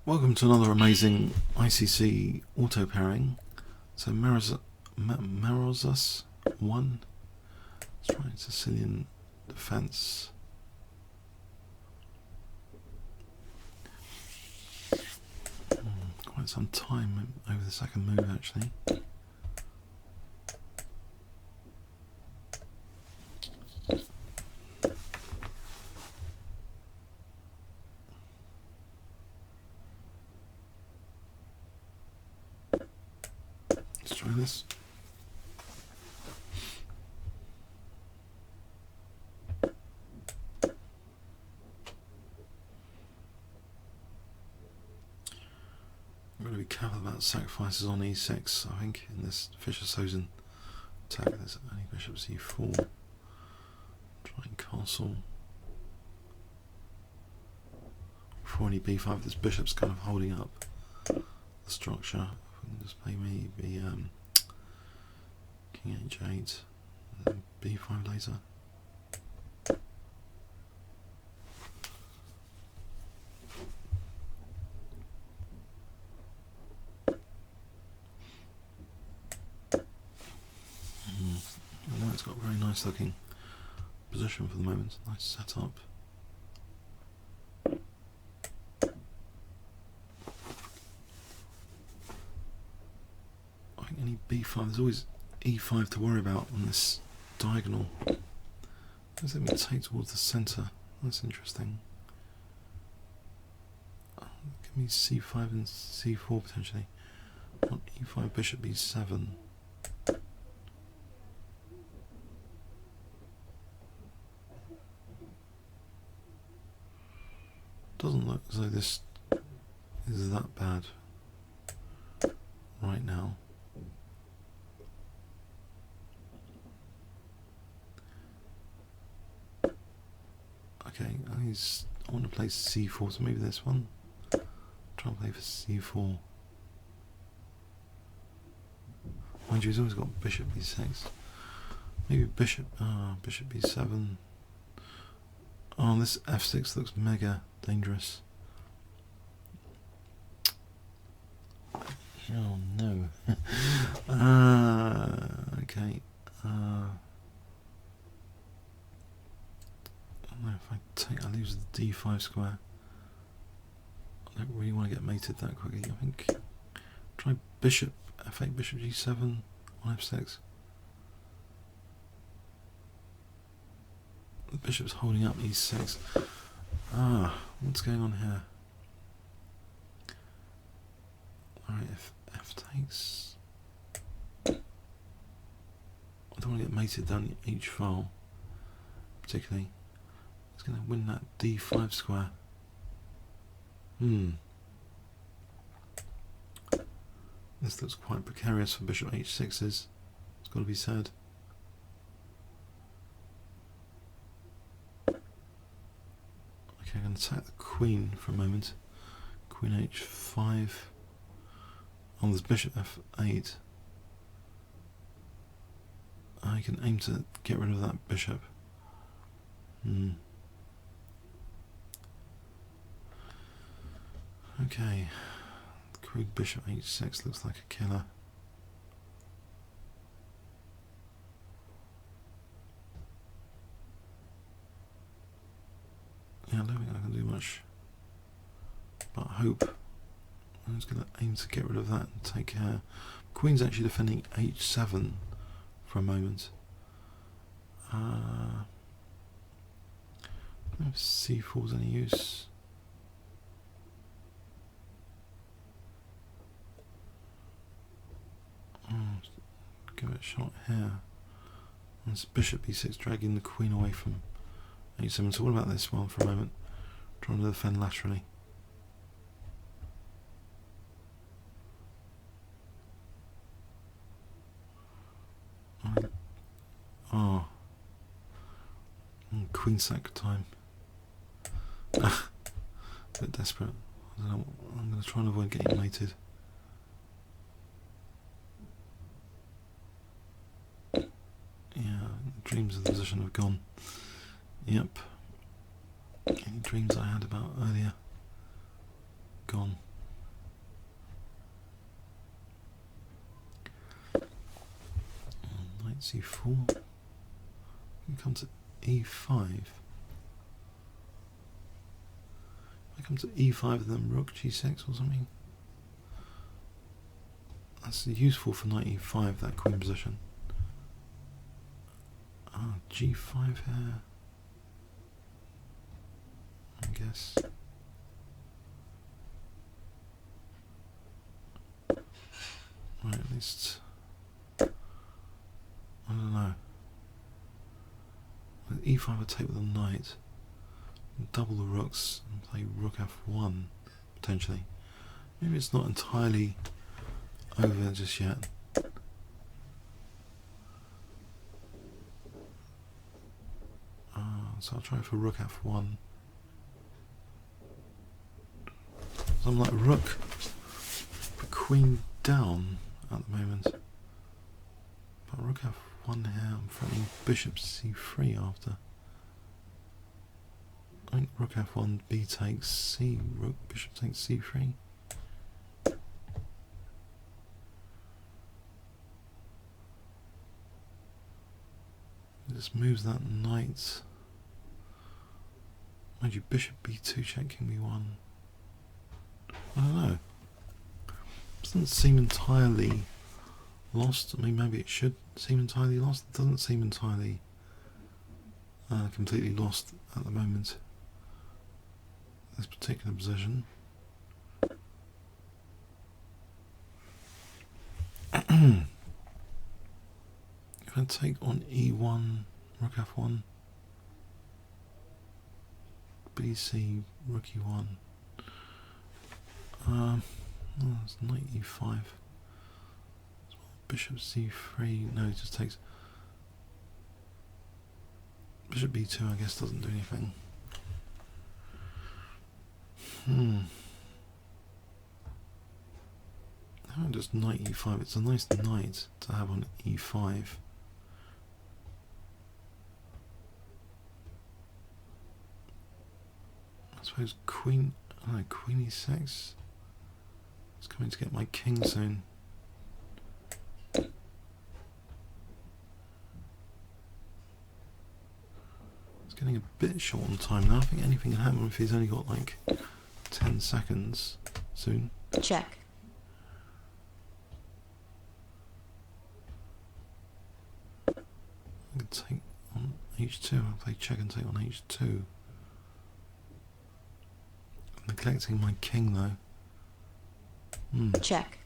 Welcome to another amazing ICC auto pairing. So Marozas 1. Let's try Sicilian defense. Quite some time over the second move actually. Let's try this. I'm going to be careful about sacrifices on e6, I think, in this Fischer-Sozen attack. There's only bishop c4. Trying castle. Before any b5, this bishop's kind of holding up the structure. Just play maybe king h8, and then b5 later. Now it's got a very nice looking position for the moment. Nice setup. I think any b5, there's always e5 to worry about on this diagonal. Does it take towards the centre? That's interesting. Give me c5 and c4 potentially. Not e5, bishop b7. Doesn't look as though this is that bad right now. Okay, I want to play c4, so maybe this one. Try and play for c4. Mind you, he's always got bishop b6. Maybe bishop b7. Oh, this f6 looks mega dangerous. Oh no. Okay. I don't know if I lose the d5 square. I don't really want to get mated that quickly. I think try bishop f8, bishop g7 on f6. The bishop's holding up e6. What's going on here? Alright, if f takes... I don't want to get mated down each file, particularly. It's going to win that d5 square. This looks quite precarious for bishop h6s. It's got to be said. I'm going to attack the queen for a moment. Queen h5. Oh, there's bishop f8. I can aim to get rid of that bishop. Okay. Crude bishop h6 looks like a killer. Yeah, I don't think I can do much but hope. I'm just going to aim to get rid of that and take care. Queen's actually defending h7 for a moment. I don't know if c4 is any use. Give it a shot here. And it's bishop b6 dragging the queen away from h7. So what about this one for a moment? Trying to defend laterally. Queen sack time. A bit desperate. I don't know. I'm going to try and avoid getting mated. Yeah, dreams of the position have gone. Yep. Any dreams I had about earlier, gone. c4. We come to e5. I come to e5 and then rook g6 or something. That's useful for knight e5, that queen position. Ah, g5 here. I guess. Right, at least. I don't know. With e5 I take with a knight. Double the rooks and play rook f1 potentially. Maybe it's not entirely over just yet. So I'll try for rook f1. So I'm like rook for queen down at the moment. But rook f1 here, I'm threatening bishop c3 after. I think rook f1, b takes c, rook, bishop takes c3. Just moves that knight. Mind you, bishop b2, check king b1. I don't know. Doesn't seem entirely lost. I mean, maybe it should seem entirely lost. It doesn't seem entirely completely lost at the moment. This particular position. If I take on e1, rook f1, bc, rook e1. Oh, it's knight e5. Bishop c3. No, it just takes. Bishop b2, I guess, doesn't do anything. How about just knight e5? It's a nice knight to have on e5. I suppose queen. Oh, queen e6. It's coming to get my king soon. It's getting a bit short on time now. I think anything can happen if he's only got like 10 seconds soon. Check. I could take on h2. I'll play check and take on h2. Neglecting my king though. Check.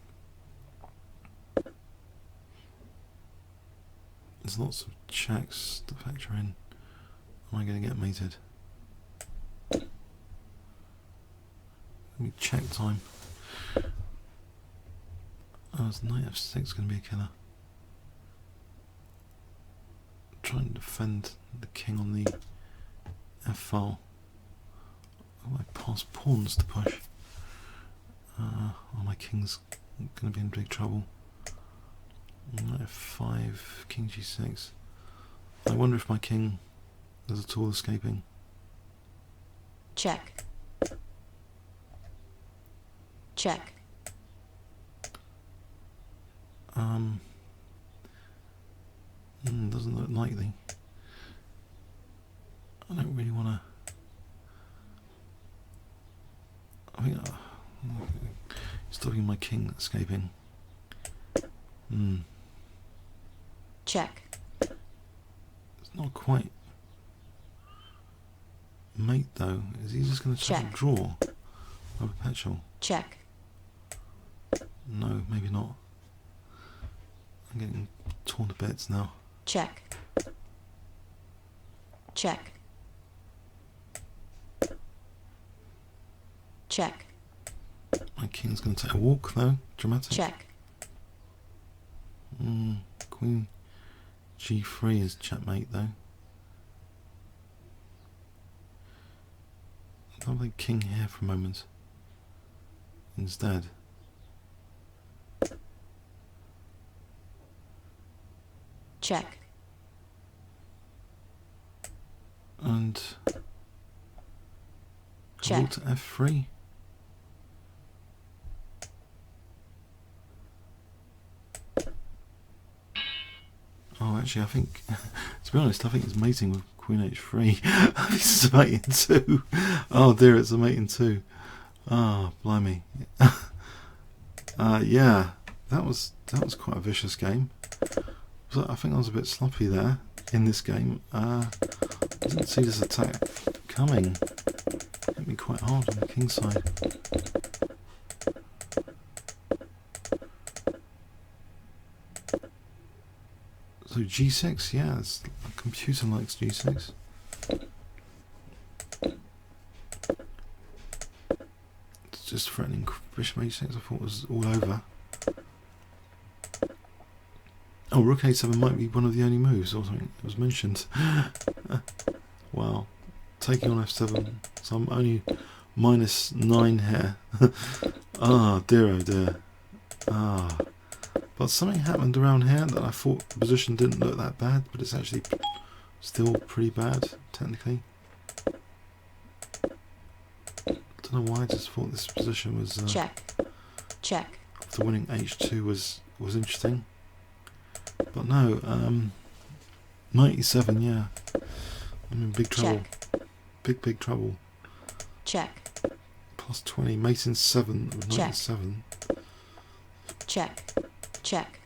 There's lots of checks to factor in. Am I going to get mated? Let me check time. Oh, it's knight f6 going to be a killer. Trying to defend the king on the f file. I pass pawns to push. Oh, my king's going to be in big trouble. Knight f5, king g6. I wonder if my king is at all escaping. Check. Check. Doesn't look likely. I don't really want to. I think stopping my king escaping. Check. It's not quite mate though. Is he just going to check a draw? Or perpetual? Check. No, maybe not. I'm getting torn to bits now. Check. Check. Check. My king's going to take a walk though. Dramatic. Check. Queen g3 is checkmate though. I'll play king here for a moment instead. Check. And check. Walk to f3. Actually, I think, to be honest, I think it's mating with queen h3. This is a mate in 2. Oh dear, it's a mate in 2. Ah, blimey. Yeah, that was quite a vicious game. So I think I was a bit sloppy there in this game. Didn't see this attack coming. Hit me quite hard on the king side. So g6, yeah, it's, the computer likes g6. It's just threatening bishop h6. I thought it was all over. Oh, rook a7 might be one of the only moves or something that was mentioned. Wow. Taking on f7, so I'm only -9 here. Ah, dear oh dear. Ah. But something happened around here that I thought the position didn't look that bad, but it's actually still pretty bad, technically. Don't know why, I just thought this position was... check. Check. The winning h2 was interesting. But no, knight e7, yeah. I'm in big trouble. Check. Big trouble. Check. Plus 20, mate in 7 with knight e7. Check. Check.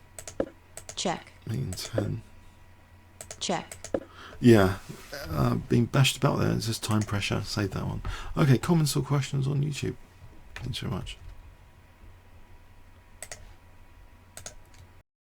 Check. Mate in 10. Check. Yeah, being bashed about there, it's just time pressure. Save that one. Okay, comments or questions on YouTube. Thanks very much.